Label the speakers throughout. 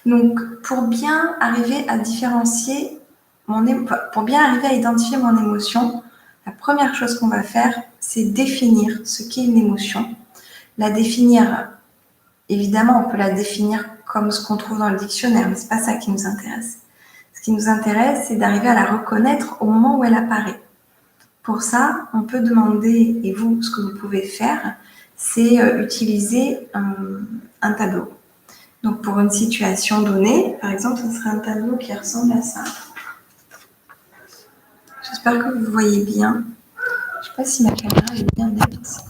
Speaker 1: Donc, pour bien arriver à différencier pour bien arriver à identifier mon émotion, la première chose qu'on va faire, c'est définir ce qu'est une émotion. La définir, évidemment, on peut la définir comme ce qu'on trouve dans le dictionnaire, mais c'est pas ça qui nous intéresse. Ce qui nous intéresse, c'est d'arriver à la reconnaître au moment où elle apparaît. Pour ça, on peut demander, et vous, ce que vous pouvez faire, c'est utiliser un tableau. Donc, pour une situation donnée, par exemple, ce serait un tableau qui ressemble à ça. J'espère que vous voyez bien. Je ne sais pas si ma caméra est bien nette.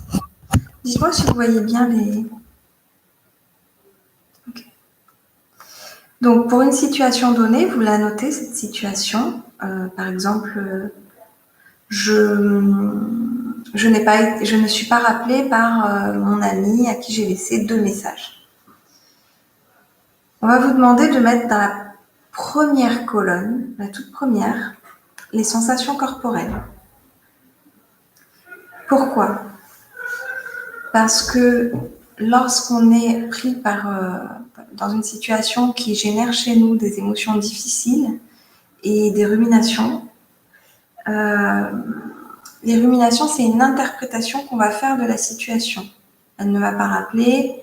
Speaker 1: Dites-moi si vous voyez bien les... Okay. Donc, pour une situation donnée, vous la notez, cette situation. Par exemple, je ne suis pas rappelée par mon ami à qui j'ai laissé 2 messages. On va vous demander de mettre dans la première colonne, la toute première, les sensations corporelles. Pourquoi ? Parce que lorsqu'on est pris dans une situation qui génère chez nous des émotions difficiles et des ruminations, les ruminations, c'est une interprétation qu'on va faire de la situation. Elle ne va pas rappeler,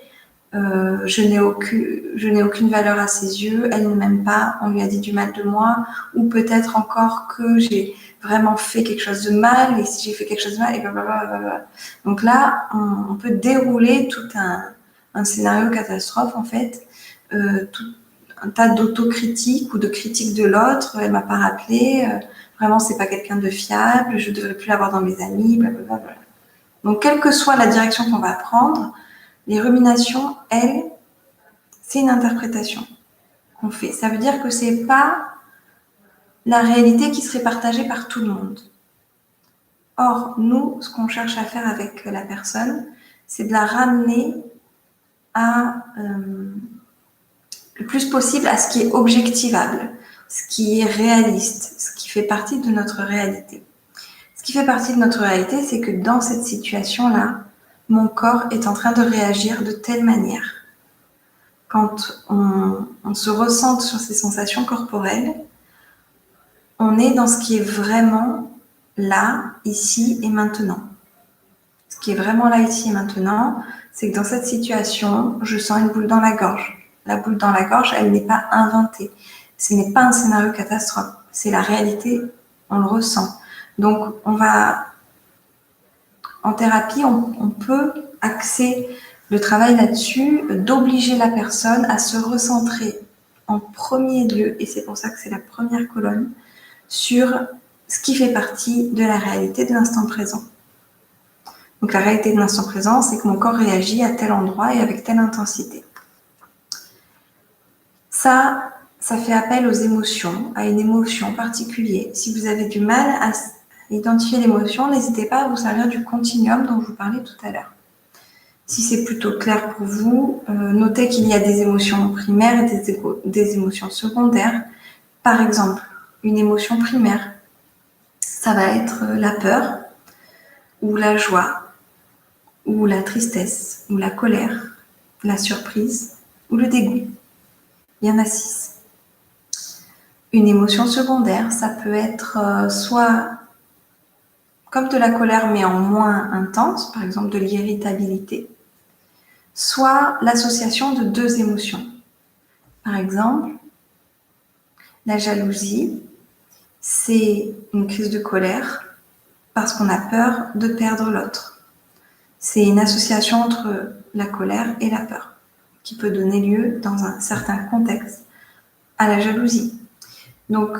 Speaker 1: je n'ai aucune valeur à ses yeux, elle ne m'aime pas, on lui a dit du mal de moi, ou peut-être encore que j'ai vraiment fait quelque chose de mal, et si j'ai fait quelque chose de mal, et blablabla. Donc là, on peut dérouler tout un scénario catastrophe, en fait, tout un tas d'autocritique ou de critique de l'autre, elle m'a pas rappelé, vraiment c'est pas quelqu'un de fiable, je devrais plus l'avoir dans mes amis, blablabla. Donc quelle que soit la direction qu'on va prendre, les ruminations, elles, c'est une interprétation qu'on fait. Ça veut dire que c'est pas la réalité qui serait partagée par tout le monde. Or, nous, ce qu'on cherche à faire avec la personne, c'est de la ramener à le plus possible à ce qui est objectivable, ce qui est réaliste, ce qui fait partie de notre réalité. Ce qui fait partie de notre réalité, c'est que dans cette situation-là, mon corps est en train de réagir de telle manière. Quand on se ressent sur ces sensations corporelles, on est dans ce qui est vraiment là, ici et maintenant. Ce qui est vraiment là, ici et maintenant, c'est que dans cette situation, je sens une boule dans la gorge. La boule dans la gorge, elle n'est pas inventée. Ce n'est pas un scénario catastrophe. C'est la réalité, on le ressent. Donc, en thérapie, on peut axer le travail là-dessus, d'obliger la personne à se recentrer en premier lieu, et c'est pour ça que c'est la première colonne, sur ce qui fait partie de la réalité de l'instant présent. Donc la réalité de l'instant présent, c'est que mon corps réagit à tel endroit et avec telle intensité. Ça fait appel aux émotions, à une émotion particulière. Si vous avez du mal à identifier l'émotion, n'hésitez pas à vous servir du continuum dont je vous parlais tout à l'heure. Si c'est plutôt clair pour vous, notez qu'il y a des émotions primaires et des émotions secondaires. Par exemple, une émotion primaire, ça va être la peur, ou la joie, ou la tristesse, ou la colère, la surprise, ou le dégoût. Il y en a 6. Une émotion secondaire, ça peut être soit comme de la colère, mais en moins intense, par exemple de l'irritabilité, soit l'association de 2 émotions. Par exemple, la jalousie, c'est une crise de colère parce qu'on a peur de perdre l'autre. C'est une association entre la colère et la peur qui peut donner lieu, dans un certain contexte, à la jalousie. Donc,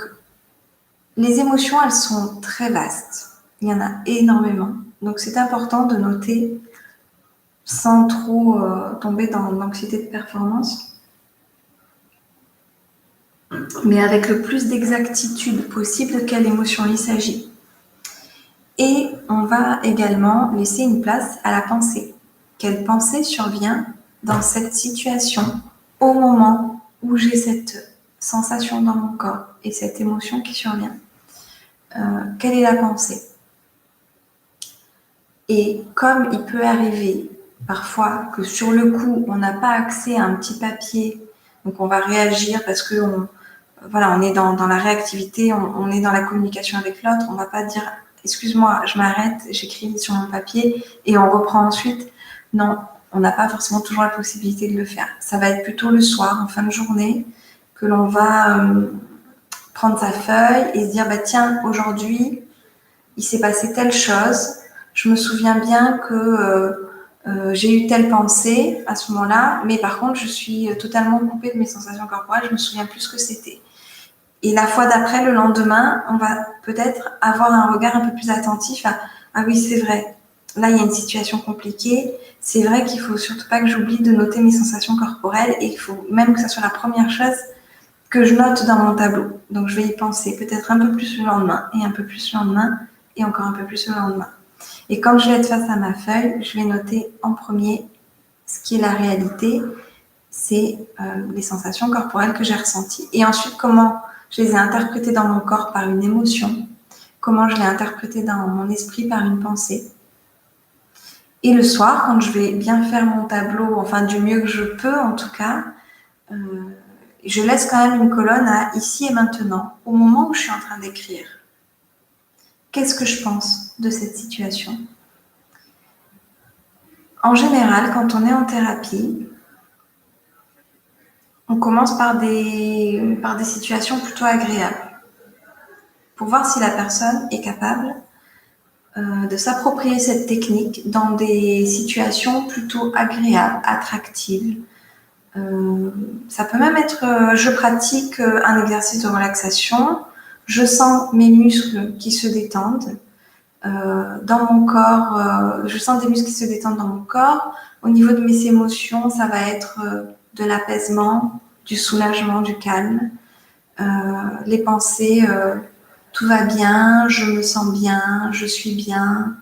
Speaker 1: les émotions, elles sont très vastes. Il y en a énormément. Donc, c'est important de noter sans trop tomber dans l'anxiété de performance, mais avec le plus d'exactitude possible de quelle émotion il s'agit. Et on va également laisser une place à la pensée. Quelle pensée survient dans cette situation au moment où j'ai cette sensation dans mon corps et cette émotion qui survient. Quelle est la pensée ? Et comme il peut arriver parfois que sur le coup, on n'a pas accès à un petit papier Donc, on va réagir parce que on est dans la réactivité, on est dans la communication avec l'autre. On ne va pas dire « excuse-moi, je m'arrête, j'écris sur mon papier et on reprend ensuite ». Non, on n'a pas forcément toujours la possibilité de le faire. Ça va être plutôt le soir, en fin de journée, que l'on va prendre sa feuille et se dire « tiens, aujourd'hui, il s'est passé telle chose. Je me souviens bien que j'ai eu telle pensée à ce moment-là, mais par contre, je suis totalement coupée de mes sensations corporelles. Je me souviens plus ce que c'était. » Et la fois d'après, le lendemain, on va peut-être avoir un regard un peu plus attentif à « ah oui, c'est vrai, là, il y a une situation compliquée. C'est vrai qu'il ne faut surtout pas que j'oublie de noter mes sensations corporelles et il faut même que ça soit la première chose que je note dans mon tableau. Donc, je vais y penser peut-être un peu plus le lendemain et un peu plus le lendemain et encore un peu plus le lendemain. Et quand je vais être face à ma feuille, je vais noter en premier ce qui est la réalité, c'est les sensations corporelles que j'ai ressenties. Et ensuite, comment je les ai interprétées dans mon corps par une émotion, comment je l'ai interprétée dans mon esprit par une pensée. Et le soir, quand je vais bien faire mon tableau, enfin du mieux que je peux en tout cas, je laisse quand même une colonne à ici et maintenant, au moment où je suis en train d'écrire. Qu'est-ce que je pense de cette situation ? En général, quand on est en thérapie, on commence par des situations plutôt agréables pour voir si la personne est capable de s'approprier cette technique dans des situations plutôt agréables, attractives. Ça peut même être, je pratique un exercice de relaxation, je sens mes muscles qui se détendent dans mon corps, je sens des muscles qui se détendent dans mon corps. Au niveau de mes émotions, ça va être de l'apaisement, du soulagement, du calme. Les pensées, tout va bien, je me sens bien, je suis bien,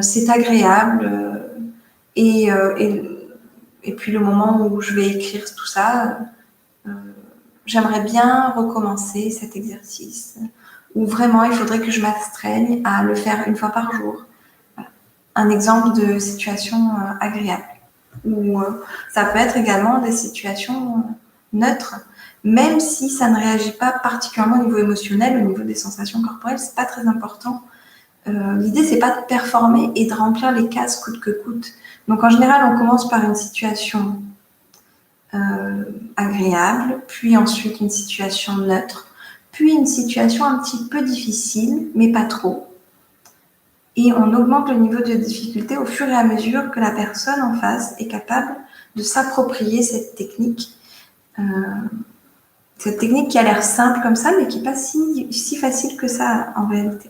Speaker 1: c'est agréable. Et puis le moment où je vais écrire tout ça, j'aimerais bien recommencer cet exercice où vraiment il faudrait que je m'astreigne à le faire une fois par jour. Voilà. Un exemple de situation agréable. Ou ça peut être également des situations neutres, même si ça ne réagit pas particulièrement au niveau émotionnel, au niveau des sensations corporelles, c'est pas très important. L'idée, c'est pas de performer et de remplir les cases coûte que coûte. Donc en général, on commence par une situation agréable, puis ensuite une situation neutre, puis une situation un petit peu difficile, mais pas trop. Et on augmente le niveau de difficulté au fur et à mesure que la personne en face est capable de s'approprier cette technique. Cette technique qui a l'air simple comme ça, mais qui n'est pas si facile que ça en réalité.